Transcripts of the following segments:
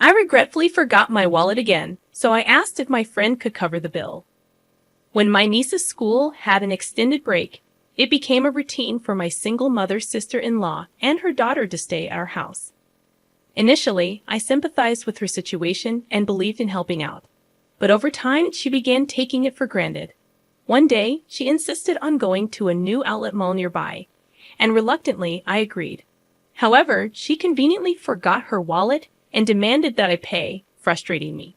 I regretfully forgot my wallet again, so I asked if my friend could cover the bill. When my niece's school had an extended break, it became a routine for my single mother sister-in-law and her daughter to stay at our house. Initially, I sympathized with her situation and believed in helping out. But over time, she began taking it for granted. One day, she insisted on going to a new outlet mall nearby, and reluctantly, I agreed. However, she conveniently forgot her wallet and demanded that I pay, frustrating me.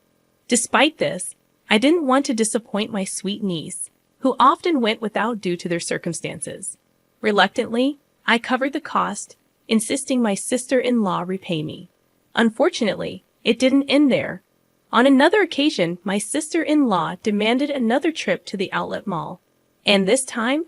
Despite this, I didn't want to disappoint my sweet niece, who often went without due to their circumstances. Reluctantly, I covered the cost, insisting my sister-in-law repay me. Unfortunately, it didn't end there. On another occasion, my sister-in-law demanded another trip to the outlet mall. And this time,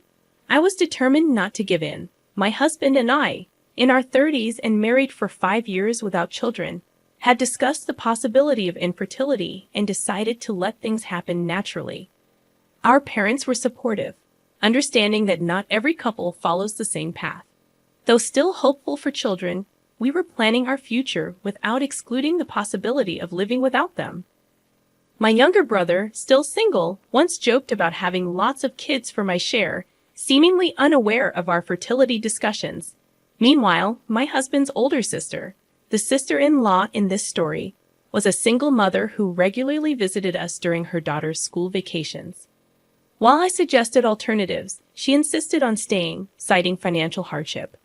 I was determined not to give in. My husband and I, in our 30s and married for 5 years without children, had discussed the possibility of infertility and decided to let things happen naturally. Our parents were supportive, understanding that not every couple follows the same path. Though still hopeful for children, we were planning our future without excluding the possibility of living without them. My younger brother, still single, once joked about having lots of kids for my share, seemingly unaware of our fertility discussions. Meanwhile, my husband's older sister, the sister-in-law in this story, was a single mother who regularly visited us during her daughter's school vacations. While I suggested alternatives, she insisted on staying, citing financial hardship.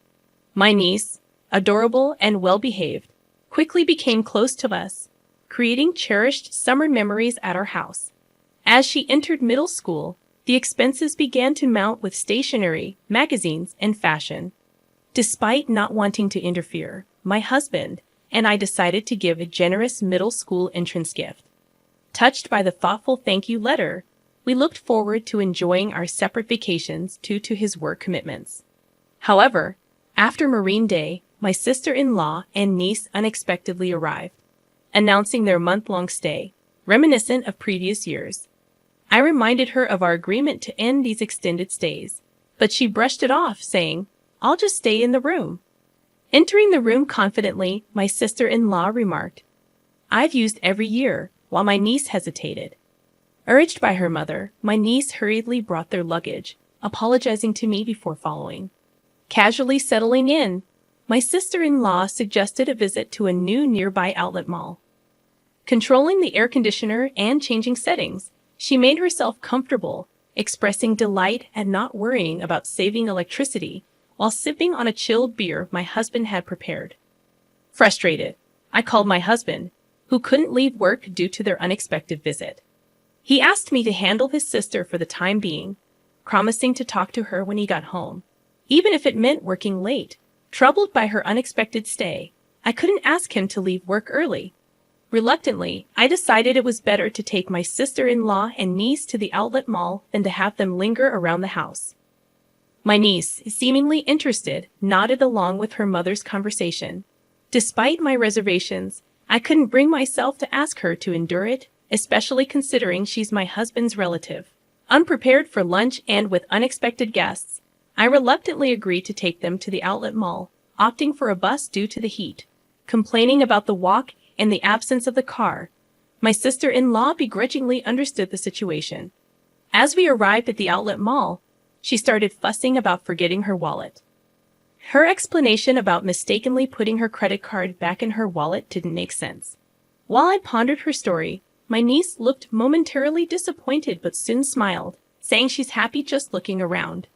My niece, adorable and well-behaved, quickly became close to us, creating cherished summer memories at our house. As she entered middle school, the expenses began to mount with stationery, magazines, and fashion. Despite not wanting to interfere, my husband and I decided to give a generous middle school entrance gift. Touched by the thoughtful thank you letter, we looked forward to enjoying our separate vacations due to his work commitments. However, after Marine Day, my sister-in-law and niece unexpectedly arrived, announcing their month-long stay, reminiscent of previous years. I reminded her of our agreement to end these extended stays, but she brushed it off, saying, "I'll just stay in the room." Entering the room confidently, my sister-in-law remarked, "I've used every year," while my niece hesitated. Urged by her mother, my niece hurriedly brought their luggage, apologizing to me before following. Casually settling in, my sister-in-law suggested a visit to a new nearby outlet mall. Controlling the air conditioner and changing settings, she made herself comfortable, expressing delight at not worrying about saving electricity while sipping on a chilled beer my husband had prepared. Frustrated, I called my husband, who couldn't leave work due to their unexpected visit. He asked me to handle his sister for the time being, promising to talk to her when he got home, even if it meant working late. Troubled by her unexpected stay, I couldn't ask him to leave work early. Reluctantly, I decided it was better to take my sister-in-law and niece to the outlet mall than to have them linger around the house. My niece, seemingly interested, nodded along with her mother's conversation. Despite my reservations, I couldn't bring myself to ask her to endure it, especially considering she's my husband's relative. Unprepared for lunch and with unexpected guests, I reluctantly agreed to take them to the outlet mall, opting for a bus due to the heat. Complaining about the walk and the absence of the car, my sister-in-law begrudgingly understood the situation. As we arrived at the outlet mall, she started fussing about forgetting her wallet. Her explanation about mistakenly putting her credit card back in her wallet didn't make sense. While I pondered her story, my niece looked momentarily disappointed but soon smiled, saying she's happy just looking around.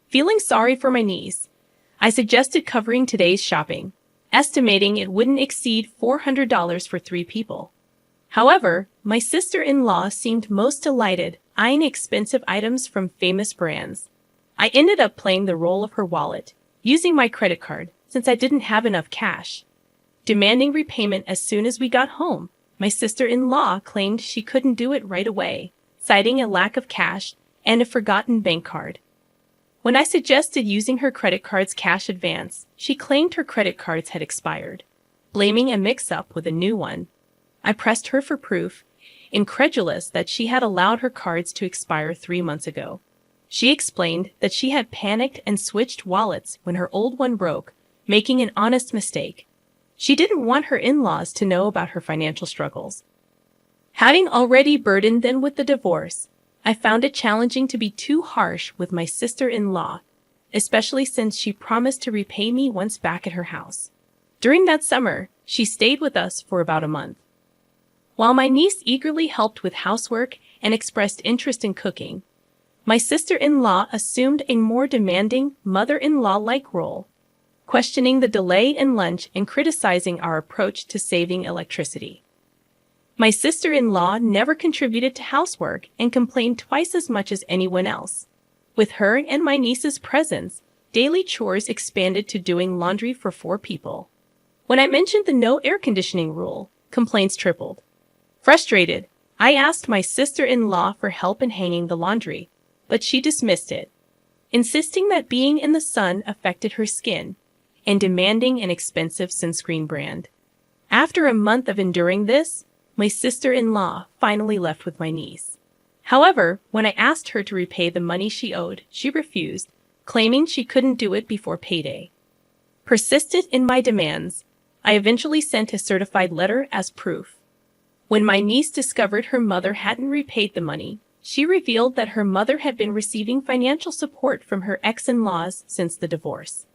Feeling sorry for my niece, I suggested covering today's shopping, estimating it wouldn't exceed $400 for 3 people. However, my sister-in-law seemed most delighted, eyeing expensive items from famous brands. I ended up playing the role of her wallet, using my credit card since I didn't have enough cash. Demanding repayment as soon as we got home, my sister-in-law claimed she couldn't do it right away, citing a lack of cash and a forgotten bank card. When I suggested using her credit card's cash advance, she claimed her credit cards had expired, blaming a mix-up with a new one. I pressed her for proof, incredulous that she had allowed her cards to expire 3 months ago. She explained that she had panicked and switched wallets when her old one broke, making an honest mistake. She didn't want her in-laws to know about her financial struggles. Having already burdened them with the divorce, I found it challenging to be too harsh with my sister-in-law, especially since she promised to repay me once back at her house. During that summer, she stayed with us for about a month. While my niece eagerly helped with housework and expressed interest in cooking, my sister-in-law assumed a more demanding mother-in-law-like role, questioning the delay in lunch and criticizing our approach to saving electricity. My sister-in-law never contributed to housework and complained twice as much as anyone else. With her and my niece's presence, daily chores expanded to doing laundry for 4 people. When I mentioned the no air conditioning rule, complaints tripled. Frustrated, I asked my sister-in-law for help in hanging the laundry, but she dismissed it, insisting that being in the sun affected her skin and demanding an expensive sunscreen brand. After a month of enduring this, my sister-in-law finally left with my niece. However, when I asked her to repay the money she owed, she refused, claiming she couldn't do it before payday. Persistent in my demands, I eventually sent a certified letter as proof. When my niece discovered her mother hadn't repaid the money, she revealed that her mother had been receiving financial support from her ex-in-laws since the divorce.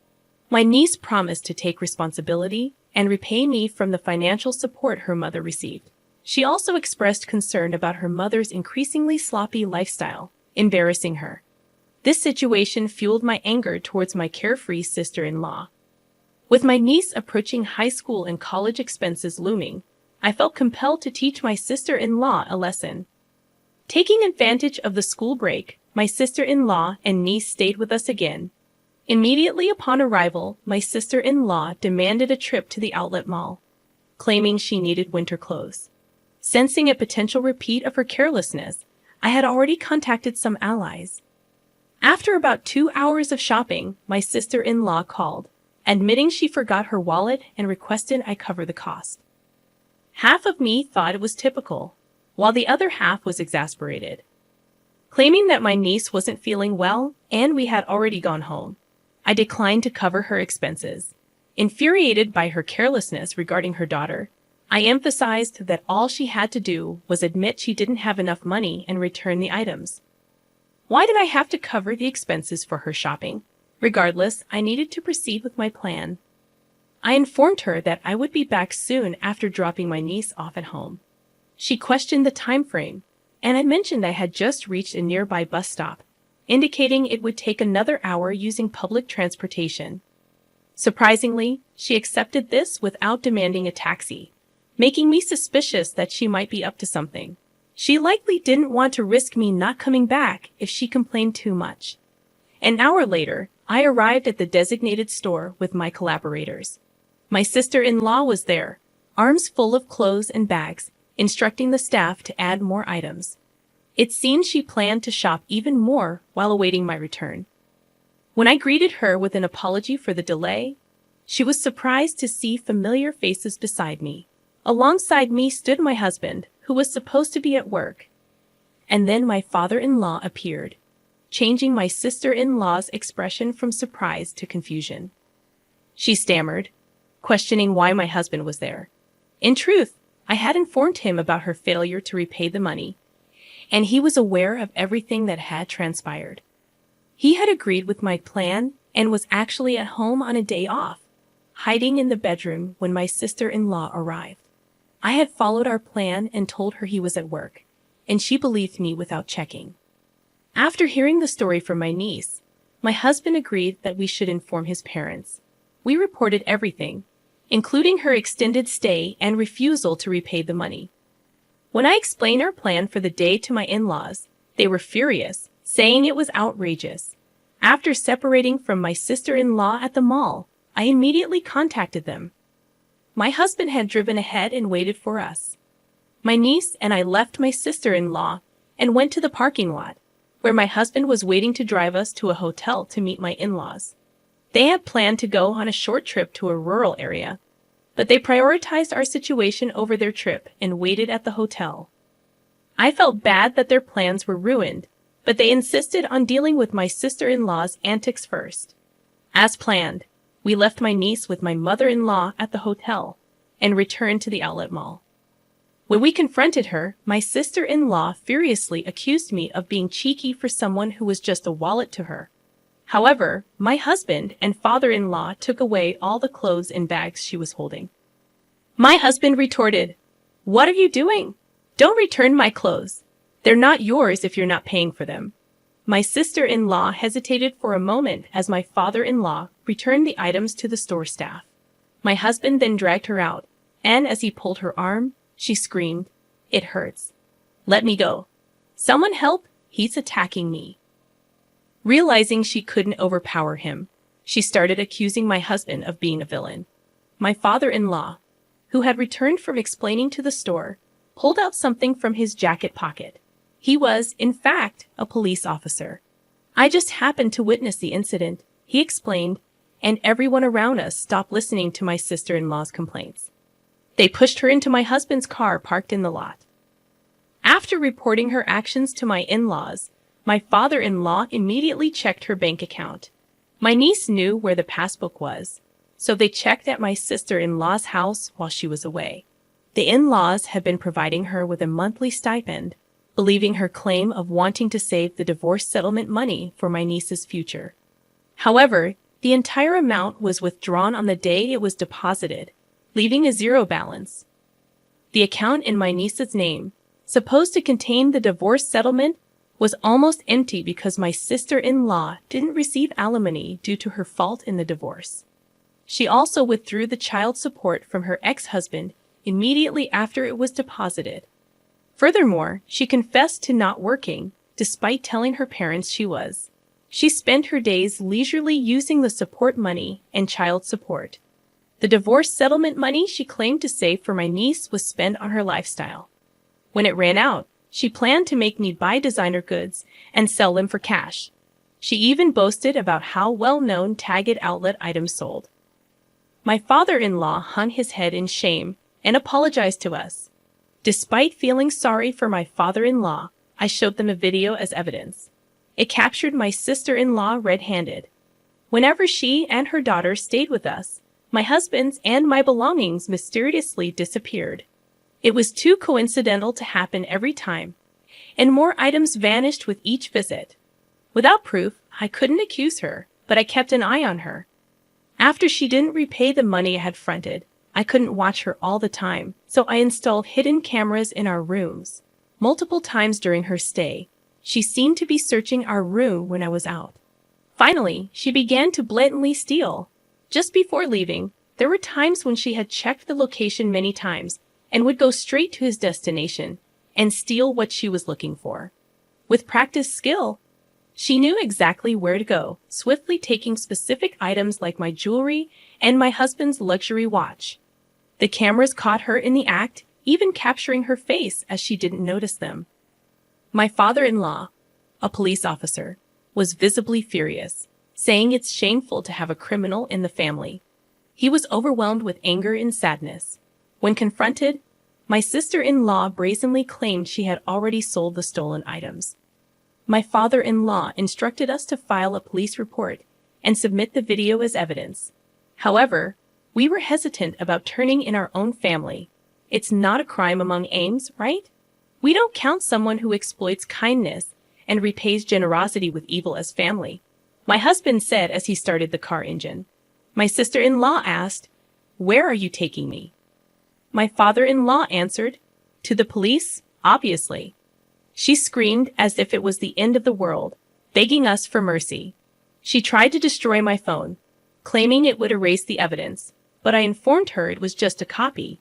My niece promised to take responsibility and repay me from the financial support her mother received. She also expressed concern about her mother's increasingly sloppy lifestyle, embarrassing her. This situation fueled my anger towards my carefree sister-in-law. With my niece approaching high school and college expenses looming, I felt compelled to teach my sister-in-law a lesson. Taking advantage of the school break, my sister-in-law and niece stayed with us again. Immediately upon arrival, my sister-in-law demanded a trip to the outlet mall, claiming she needed winter clothes. Sensing a potential repeat of her carelessness, I had already contacted some allies. After about 2 hours of shopping, my sister-in-law called, admitting she forgot her wallet and requested I cover the cost. Half of me thought it was typical, while the other half was exasperated. Claiming that my niece wasn't feeling well and we had already gone home, I declined to cover her expenses. Infuriated by her carelessness regarding her daughter, I emphasized that all she had to do was admit she didn't have enough money and return the items. Why did I have to cover the expenses for her shopping? Regardless, I needed to proceed with my plan. I informed her that I would be back soon after dropping my niece off at home. She questioned the time frame, and I mentioned I had just reached a nearby bus stop, indicating it would take another hour using public transportation. Surprisingly, she accepted this without demanding a taxi, making me suspicious that she might be up to something. She likely didn't want to risk me not coming back if she complained too much. An hour later, I arrived at the designated store with my collaborators. My sister-in-law was there, arms full of clothes and bags, instructing the staff to add more items. It seemed she planned to shop even more while awaiting my return. When I greeted her with an apology for the delay, she was surprised to see familiar faces beside me. Alongside me stood my husband, who was supposed to be at work. And then my father-in-law appeared, changing my sister-in-law's expression from surprise to confusion. She stammered, questioning why my husband was there. In truth, I had informed him about her failure to repay the money, and he was aware of everything that had transpired. He had agreed with my plan and was actually at home on a day off, hiding in the bedroom when my sister-in-law arrived. I had followed our plan and told her he was at work, and she believed me without checking. After hearing the story from my niece, my husband agreed that we should inform his parents. We reported everything, including her extended stay and refusal to repay the money. When I explained our plan for the day to my in-laws, they were furious, saying it was outrageous. After separating from my sister-in-law at the mall, I immediately contacted them. My husband had driven ahead and waited for us. My niece and I left my sister-in-law and went to the parking lot, where my husband was waiting to drive us to a hotel to meet my in-laws. They had planned to go on a short trip to a rural area, but they prioritized our situation over their trip and waited at the hotel. I felt bad that their plans were ruined, but they insisted on dealing with my sister-in-law's antics first. As planned, We left my niece with my mother-in-law at the hotel and returned to the outlet mall. When we confronted her, my sister-in-law furiously accused me of being cheeky for someone who was just a wallet to her. However, my husband and father-in-law took away all the clothes and bags she was holding. My husband retorted, "What are you doing? Don't return my clothes. They're not yours if you're not paying for them." My sister-in-law hesitated for a moment as my father-in-law returned the items to the store staff. My husband then dragged her out, and as he pulled her arm, she screamed, "It hurts. Let me go. Someone help, he's attacking me." Realizing she couldn't overpower him, she started accusing my husband of being a villain. My father-in-law, who had returned from explaining to the store, pulled out something from his jacket pocket. He was, in fact, a police officer. "I just happened to witness the incident," he explained, and everyone around us stopped listening to my sister-in-law's complaints. They pushed her into my husband's car parked in the lot. After reporting her actions to my in-laws, my father-in-law immediately checked her bank account. My niece knew where the passbook was, so they checked at my sister-in-law's house while she was away. The in-laws had been providing her with a monthly stipend, believing her claim of wanting to save the divorce settlement money for my niece's future. However, the entire amount was withdrawn on the day it was deposited, leaving a zero balance. The account in my niece's name, supposed to contain the divorce settlement, was almost empty because my sister-in-law didn't receive alimony due to her fault in the divorce. She also withdrew the child support from her ex-husband immediately after it was deposited. Furthermore, she confessed to not working, despite telling her parents she was. She spent her days leisurely using the support money and child support. The divorce settlement money she claimed to save for my niece was spent on her lifestyle. When it ran out, she planned to make me buy designer goods and sell them for cash. She even boasted about how well-known Target outlet items sold. My father-in-law hung his head in shame and apologized to us. Despite feeling sorry for my father-in-law, I showed them a video as evidence. It captured my sister-in-law red-handed. Whenever she and her daughter stayed with us, my husband's and my belongings mysteriously disappeared. It was too coincidental to happen every time, and more items vanished with each visit. Without proof, I couldn't accuse her, but I kept an eye on her. After she didn't repay the money I had fronted, I couldn't watch her all the time, so I installed hidden cameras in our rooms. Multiple times during her stay, she seemed to be searching our room when I was out. Finally, she began to blatantly steal. Just before leaving, there were times when she had checked the location many times and would go straight to his destination and steal what she was looking for. With practiced skill, she knew exactly where to go, swiftly taking specific items like my jewelry and my husband's luxury watch. The cameras caught her in the act, even capturing her face as she didn't notice them. My father-in-law, a police officer, was visibly furious, saying it's shameful to have a criminal in the family. He was overwhelmed with anger and sadness. When confronted, my sister-in-law brazenly claimed she had already sold the stolen items. My father-in-law instructed us to file a police report and submit the video as evidence. However, we were hesitant about turning in our own family. It's not a crime among AIMs, right? We don't count someone who exploits kindness and repays generosity with evil as family, my husband said as he started the car engine. My sister-in-law asked, "Where are you taking me?" My father-in-law answered, "To the police, obviously." She screamed as if it was the end of the world, begging us for mercy. She tried to destroy my phone, claiming it would erase the evidence, but I informed her it was just a copy,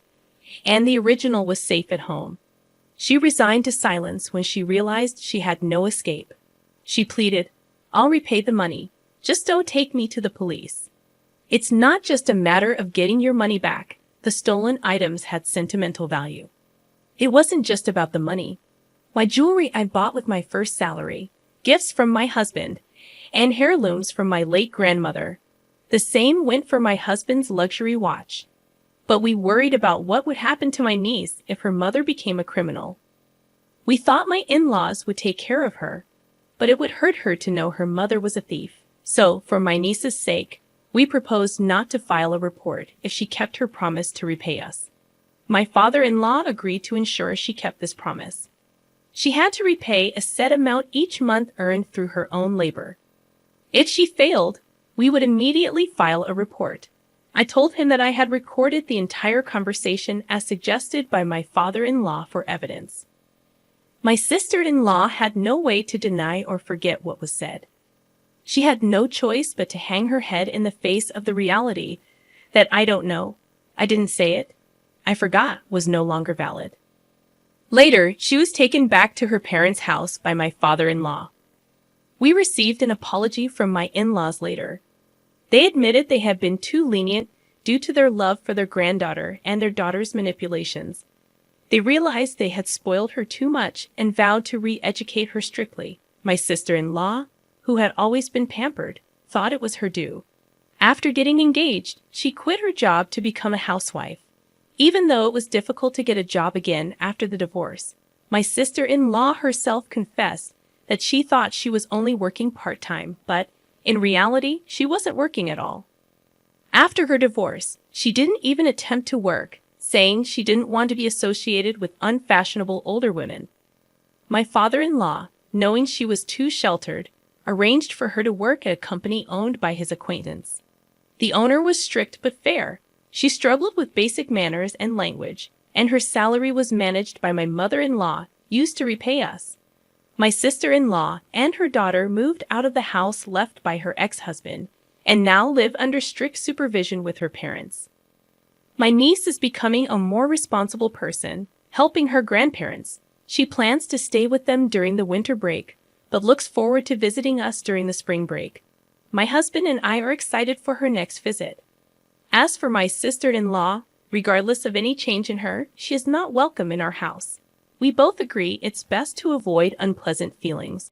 and the original was safe at home. She resigned to silence when she realized she had no escape. She pleaded, "I'll repay the money. Just don't take me to the police." It's not just a matter of getting your money back. The stolen items had sentimental value. It wasn't just about the money. My jewelry I bought with my first salary, gifts from my husband, and heirlooms from my late grandmother. The same went for my husband's luxury watch. But we worried about what would happen to my niece if her mother became a criminal. We thought my in-laws would take care of her, but it would hurt her to know her mother was a thief. So, for my niece's sake, We proposed not to file a report if she kept her promise to repay us. My father-in-law agreed to ensure she kept this promise. She had to repay a set amount each month earned through her own labor. If she failed, we would immediately file a report. I told him that I had recorded the entire conversation as suggested by my father-in-law for evidence. My sister-in-law had no way to deny or forget what was said. She had no choice but to hang her head in the face of the reality that "I don't know, I didn't say it, I forgot" was no longer valid. Later, she was taken back to her parents' house by my father-in-law. We received an apology from my in-laws later. They admitted they had been too lenient due to their love for their granddaughter and their daughter's manipulations. They realized they had spoiled her too much and vowed to re-educate her strictly. My sister-in-law, who had always been pampered, thought it was her due. After getting engaged, she quit her job to become a housewife. Even though it was difficult to get a job again after the divorce, my sister-in-law herself confessed that she thought she was only working part-time, but in reality, she wasn't working at all. After her divorce, she didn't even attempt to work, saying she didn't want to be associated with unfashionable older women. My father-in-law, knowing she was too sheltered, arranged for her to work at a company owned by his acquaintance. The owner was strict but fair. She struggled with basic manners and language, and her salary was managed by my mother-in-law, used to repay us. My sister-in-law and her daughter moved out of the house left by her ex-husband, and now live under strict supervision with her parents. My niece is becoming a more responsible person, helping her grandparents. She plans to stay with them during the winter break, but looks forward to visiting us during the spring break. My husband and I are excited for her next visit. As for my sister-in-law, regardless of any change in her, she is not welcome in our house. We both agree it's best to avoid unpleasant feelings.